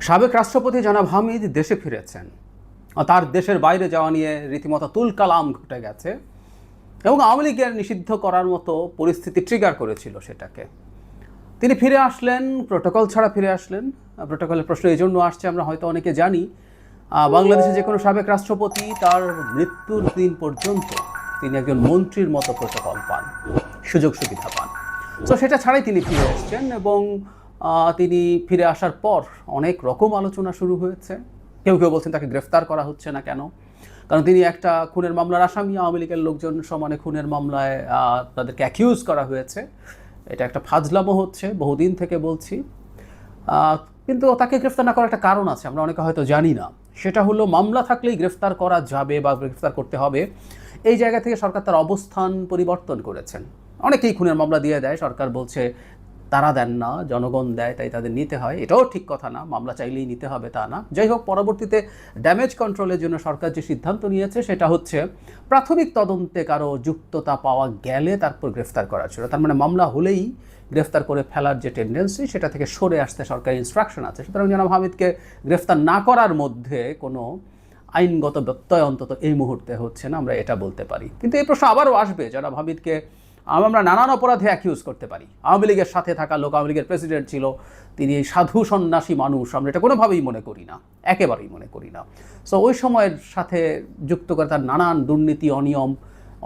সাবেক রাষ্ট্রপতি জনাব হামিদ দেশে ফিরেছেন। তার দেশের বাইরে যাওয়া নিয়ে রীতিমতো তুলকালাম ঘটে গেছে এবং আওয়ামী লীগের নিষিদ্ধ করার মতো পরিস্থিতি ট্রিগার করেছিল সেটাকে। তিনি ফিরে আসলেন, প্রোটোকল ছাড়া ফিরে আসলেন। প্রোটোকলের প্রশ্ন এই জন্য আসছে, আমরা হয়তো অনেকে জানি বাংলাদেশে যে কোনো সাবেক রাষ্ট্রপতি তার মৃত্যুর দিন পর্যন্ত তিনি একজন মন্ত্রীর মতো প্রোটোকল পান, সুযোগ সুবিধা পান। তো সেটা ছাড়াই তিনি ফিরে এসছেন এবং তিনি ফিরে আসার পর অনেক রকম আলোচনা শুরু হয়েছে। কেউ কেউ বলছেন তাকে গ্রেফতার করা হচ্ছে না কেন, কারণ তিনি একটা খুনের মামলার আসামি। আওয়ামী লীগের লোকজন সমানে খুনের মামলায় তাদেরকে অ্যাকিউজ করা হয়েছে। এটা একটা ফাজলামো হচ্ছে, বহুদিন থেকে বলছি। কিন্তু তাকে গ্রেফতার না করার একটা কারণ আছে, আমরা অনেকে হয়তো জানি না। সেটা হলো মামলা থাকলেই গ্রেফতার করা যাবে বা গ্রেফতার করতে হবে, এই জায়গা থেকে সরকার তার অবস্থান পরিবর্তন করেছেন। অনেকেই খুনের মামলা দিয়ে দেয়, সরকার বলছে তারা দেন না, জনগণ দেয়, তাই তাদের নিতে হয়। এটাও ঠিক কথা না, মামলা চাইলেই নিতে হবে তা না। যাই হোক, পরবর্তীতে ড্যামেজ কন্ট্রোলের জন্য সরকার যে সিদ্ধান্ত নিয়েছে সেটা হচ্ছে প্রাথমিক তদন্তে কারো যুক্ততা পাওয়া গেলে তারপর গ্রেফতার করা ছিল। তার মানে মামলা হলেই গ্রেফতার করে ফেলার যে টেন্ডেন্সি, সেটা থেকে সরে আসতে সরকারি ইনস্ট্রাকশন আছে। সুতরাং জনাব হামিদকে গ্রেফতার না করার মধ্যে কোনো আইনগত ব্যত্যয় অন্তত এই মুহূর্তে হচ্ছে না, আমরা এটা বলতে পারি। কিন্তু এই প্রশ্ন আবারও আসবে, জনাব হামিদকে আমরা নানান অপরাধে অ্যাকিউজ করতে পারি। আওয়ামী লীগের সাথে থাকা লোক, আওয়ামী লীগের প্রেসিডেন্ট ছিল, তিনি সাধু সন্ন্যাসী মানুষ, আমরা এটা কোনোভাবেই মনে করি না, একেবারেই মনে করি না। সো ওই সময়ের সাথে যুক্ত করে তার নানান দুর্নীতি, অনিয়ম,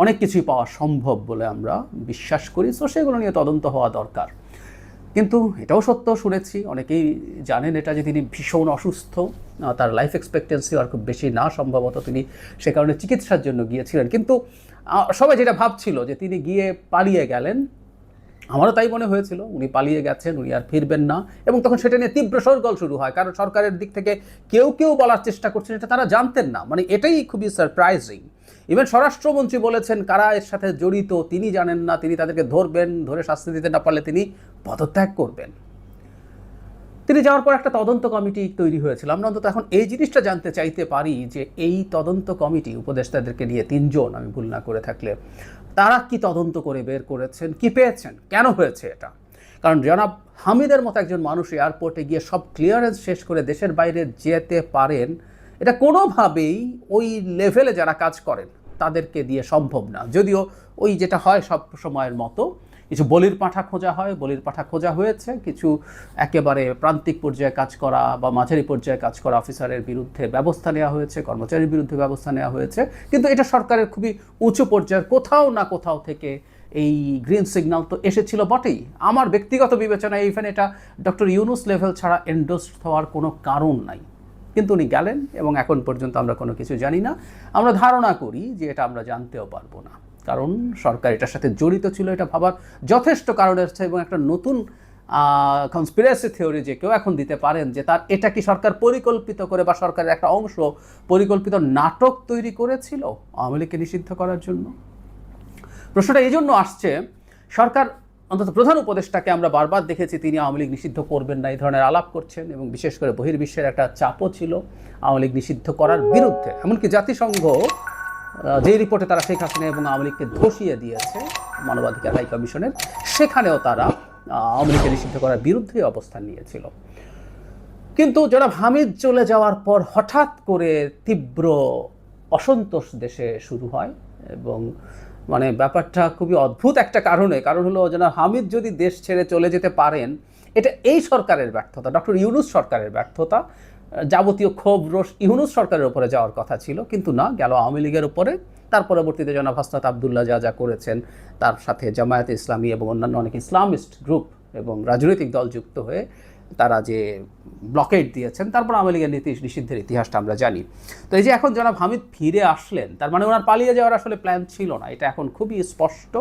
অনেক কিছুই পাওয়া সম্ভব বলে আমরা বিশ্বাস করি। সো সেগুলো নিয়ে তদন্ত হওয়া দরকার। কিন্তু এটাও সত্য, শুনেছি, অনেকেই জানেন এটা, যে তিনি ভীষণ অসুস্থ, তার লাইফ এক্সপেক্টেন্সি আর খুব বেশি না, সম্ভবত তিনি সে কারণে চিকিৎসার জন্য গিয়েছিলেন। কিন্তু সবাই যেটা ভাবছিল যে তিনি গিয়ে পালিয়ে গেলেন, আমারও তাই মনে হয়েছিল, উনি পালিয়ে গেছেন, উনি আর ফিরবেন না। এবং তখন সেটা নিয়ে তীব্র শোরগোল শুরু হয়, কারণ সরকারের দিক থেকে কেউ কেউ বলার চেষ্টা করছেন এটা তারা জানতেন না। মানে এটাই খুবই সারপ্রাইজিং। ইভেন স্বরাষ্ট্রমন্ত্রী বলেছেন কারা এর সাথে জড়িত তিনি জানেন না, তিনি তাদেরকে ধরবেন, ধরে শাস্তি দিতে না পারলে তিনি পদত্যাগ করবেন। তিনি যাওয়ার পর একটা তদন্ত কমিটি তৈরি হয়েছিল। আমরা অন্তত এখন এই জিনিসটা জানতে চাইতে পারি যে এই তদন্ত কমিটি, উপদেষ্টাদেরকে নিয়ে 3 জন, আমি ভুল না করে থাকলে, তারা কি তদন্ত করে বের করেছেন, কি পেয়েছেন, কেন হয়েছে এটা। কারণ জনাব হামিদের মতো একজন মানুষ এয়ারপোর্টে গিয়ে সব ক্লিয়ারেন্স শেষ করে দেশের বাইরে যেতে পারেন, এটা কোনোভাবেই ওই লেভেলে যারা কাজ করেন তাদেরকে দিয়ে সম্ভব না। যদিও ওই যেটা হয় সব সময়ের মতো, কিছু বলির পাঁঠা খোঁজা হয়, বলির পাঁঠা খোঁজা হয়েছে, কিছু একেবারে প্রান্তিক পর্যায়ে কাজ করা বা মাঝারি পর্যায়ে কাজ করা অফিসারের বিরুদ্ধে ব্যবস্থা নেওয়া হয়েছে, কর্মচারীর বিরুদ্ধে ব্যবস্থা নেওয়া হয়েছে। কিন্তু এটা সরকারের খুবই উঁচু পর্যায়ের কোথাও না কোথাও থেকে এই গ্রিন সিগন্যাল তো এসেছিল বটেই। আমার ব্যক্তিগত বিবেচনায় ইভেন এটা ডক্টর ইউনুস লেভেল ছাড়া এন্ডোর্স হওয়ার কোনো কারণ নাই। কিন্তু উনি গেলেন এবং এখন পর্যন্ত আমরা কোনো কিছু জানি না। আমরা ধারণা করি যে এটা আমরা জানতেও পারবো না, কারণ সরকার এটার সাথে জড়িত ছিল, এটা ভাবার যথেষ্ট কারণ আছে। এবং একটা নতুন কনস্পিরেসি থিওরি যে কেউ এখন দিতে পারেন যে তার এটা কি সরকার পরিকল্পিত করে বা সরকারের একটা অংশ পরিকল্পিত নাটক তৈরি করেছিল আওয়ামী লীগকে নিষিদ্ধ করার জন্য। প্রশ্নটা এই জন্য আসছে, সরকার অন্তত প্রধান উপদেষ্টাকে আমরা বারবার দেখেছি তিনি আওয়ামী লীগ নিষিদ্ধ করবেন না এই ধরনের আলাপ করছেন, এবং বিশেষ করে বহির্বিশ্বের একটা চাপও ছিল আওয়ামী লীগ নিষিদ্ধ করার বিরুদ্ধে। এমনকি জাতিসংঘ যে রিপোর্টে তারা শেখ হাসিনা এবং আওয়ামী লীগকে ধসিয়ে দিয়েছে মানবাধিকার হাই কমিশনের, সেখানেও তারা আওয়ামী লীগকে নিষিদ্ধ করার বিরুদ্ধে অবস্থান নিয়েছিল। কিন্তু জনাব হামিদ চলে যাওয়ার পর হঠাৎ করে তীব্র অসন্তোষ দেশে শুরু হয়, এবং মানে ব্যাপারটা খুবই অদ্ভুত একটা কারণ হলো জনাব হামিদ যদি দেশ ছেড়ে চলে যেতে পারেন, এটা এই সরকারের ব্যর্থতা, ডক্টর ইউনুস সরকারের ব্যর্থতা। যাবতীয় ক্ষোভ রোষ ইউনুস সরকারের উপরে যাওয়ার কথা ছিল, কিন্তু না, গেল আওয়ামী লীগের উপরে। তার পরবর্তীতে জনাব হাসনাত আবদুল্লাহ যা যা করেছেন, তার সাথে জামায়াতে ইসলামী এবং অন্যান্য অনেক ইসলামিস্ট গ্রুপ এবং রাজনৈতিক দল যুক্ত হয়ে তারা যে ব্লকেট দিয়েছেন, তারপর আওয়ামী লীগের নিষিদ্ধের ইতিহাসটা আমরা জানি। তো এই যে এখন জনাব হামিদ ফিরে আসলেন, তার মানে ওনার পালিয়ে যাওয়ার আসলে প্ল্যান ছিল না, এটা এখন খুবই স্পষ্ট।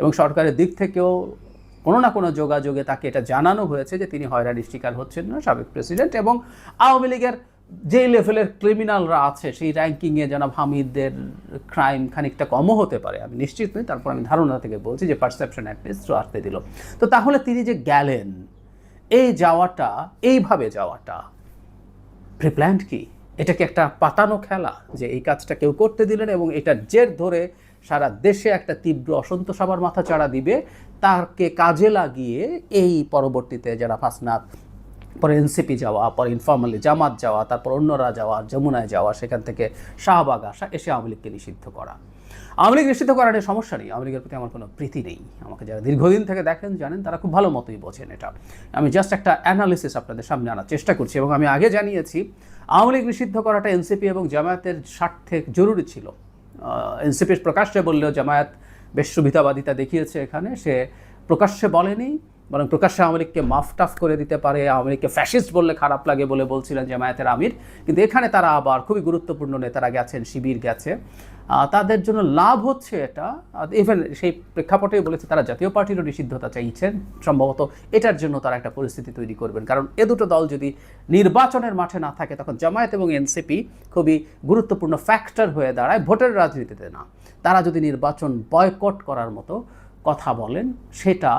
এবং সরকারের দিক থেকেও কোনো না কোনো যোগাযোগে তাকে এটা জানানো হয়েছে যে তিনি হয়রানির শিকার হচ্ছেন না, সাবেক প্রেসিডেন্ট। এবং আওয়ামী লীগের যে লেভেলের ক্রিমিনালরা আছে সেই র্যাঙ্কিংয়ে জনাব হামিদের ক্রাইম খানিকটা কমও হতে পারে, আমি নিশ্চিত নই, তারপর আমি ধারণা থেকে বলছি যে পারসেপশন অ্যাটলিস্ট আসতে দিল। তো তাহলে তিনি যে গেলেন, এই যাওয়াটা, এইভাবে যাওয়াটা প্রিপ্ল্যান্ড কি? এটা কি একটা পাতানো খেলা যে এই কাজটা কেউ করতে দিলেন এবং এটার জের ধরে সারা দেশে একটা তীব্র অসন্তোষ আবার মাথা চাড়া দিবে, তাকে কাজে লাগিয়ে এই পরবর্তীতে যারা হাসনাত পরে এনসিপি যাওয়া, পরে ইনফর্মালি জামাত যাওয়া, তারপর অন্যরা যাওয়া, যমুনায় যাওয়া, সেখান থেকে শাহবাগ আসা, এসে আওয়ামী লীগকে নিষিদ্ধ করা। আওয়ামী লীগ নিষিদ্ধ করার সমস্যা নেই, আওয়ামী লীগের প্রতি আমার কোনো প্রীতি নেই। আমাকে যারা দীর্ঘদিন থেকে দেখেন জানেন, তারা খুব ভালো মতোই বোঝেন এটা। আমি জাস্ট একটা অ্যানালিসিস আপনাদের সামনে আনার চেষ্টা করছি, এবং আমি আগে জানিয়েছি আওয়ামী লীগ নিষিদ্ধ করাটা এনসিপি এবং জামায়াতের স্বার্থে জরুরি ছিল। এনসিপির প্রকাশ্যে বললেও জামায়াত বেশ সুবিধাবাদিতা দেখিয়েছে এখানে, সে প্রকাশ্যে বলেনি, বরং প্রকাশ্যে আওয়ামী লীগকে মাফ টাফ করে দিতে পারে, আওয়ামী লীগকে ফ্যাসিস্ট বললে খারাপ লাগে বলে বলছিলেন জামায়াতের আমির। কিন্তু এখানে তারা আবার খুবই গুরুত্বপূর্ণ নেতারা গেছেন, শিবির গেছে, তাদের জন্য লাভ হচ্ছে এটা। ইভেন সেই প্রেক্ষাপটেই বলেছে তারা জাতীয় পার্টিরও নিষিদ্ধতা চাইছেন, সম্ভবত এটার জন্য তারা একটা পরিস্থিতি তৈরি করবেন। কারণ এ দুটো দল যদি নির্বাচনের মাঠে না থাকে, তখন জামায়াত এবং এনসিপি খুবই গুরুত্বপূর্ণ ফ্যাক্টর হয়ে দাঁড়ায় ভোটের রাজনীতিতে। না, তারা যদি নির্বাচন বয়কট করার মতো কথা বলেন, সেটা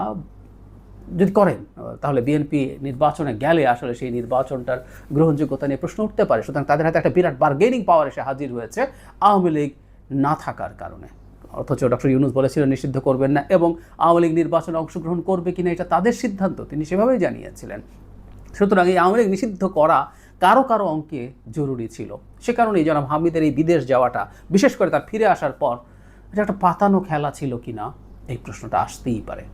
যদি করেন, তাহলে বিএনপি নির্বাচনে গেলে আসলে সেই নির্বাচনটার গ্রহণযোগ্যতা নিয়ে প্রশ্ন উঠতে পারে। সুতরাং তাদের হাতে একটা বিরাট বার্গেনিং পাওয়ার এসে হাজির হয়েছে আওয়ামী লীগ না থাকার কারণে। অথচ ডক্টর ইউনূস বলেছিলেন নিষিদ্ধ করবেন না, এবং আওয়ামী লীগ নির্বাচনে অংশগ্রহণ করবে কিনা এটা তাদের সিদ্ধান্ত, তিনি সেভাবেই জানিয়েছিলেন। সুতরাং এই আওয়ামী লীগ নিষিদ্ধ করা কারো কারো অঙ্কে জরুরি ছিল। সে কারণেই জনাব হামিদের এই বিদেশ যাওয়াটা, বিশেষ করে তার ফিরে আসার পর, এটা একটা পাতানো খেলা ছিল কিনা, এই প্রশ্নটা আসতেই পারে।